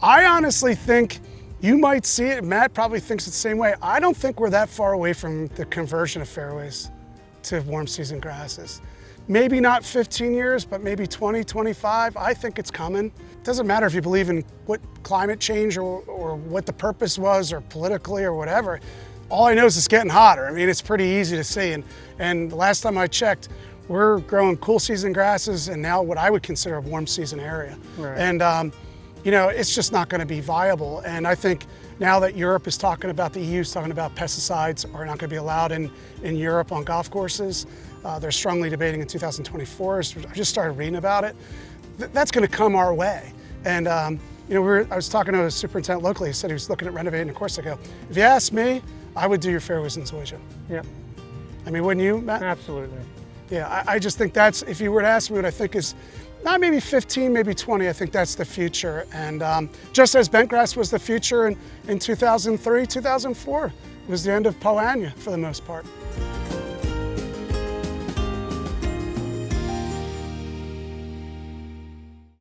I honestly think you might see it. Matt probably thinks it the same way. I don't think we're that far away from the conversion of fairways to warm season grasses. Maybe not 15 years, but maybe 20, 25. I think it's coming. It doesn't matter if you believe in what climate change or what the purpose was or politically or whatever. All I know is it's getting hotter. I mean, it's pretty easy to see. And the last time I checked, we're growing cool season grasses and now what I would consider a warm season area. Right. And you know, it's just not going to be viable. And I think now that Europe is talking about, the EU is talking about pesticides are not going to be allowed in Europe on golf courses. They're strongly debating in 2024. I just started reading about it. That's going to come our way. And you know, I was talking to a superintendent locally. He said he was looking at renovating a course. I go, if you ask me, I would do your fairways in Zoysia. Yeah. I mean, wouldn't you, Matt? Absolutely. Yeah, I just think that's, if you were to ask me what I think is, not maybe 15, maybe 20, I think that's the future. And just as bentgrass was the future in 2003, 2004, it was the end of Poanya for the most part.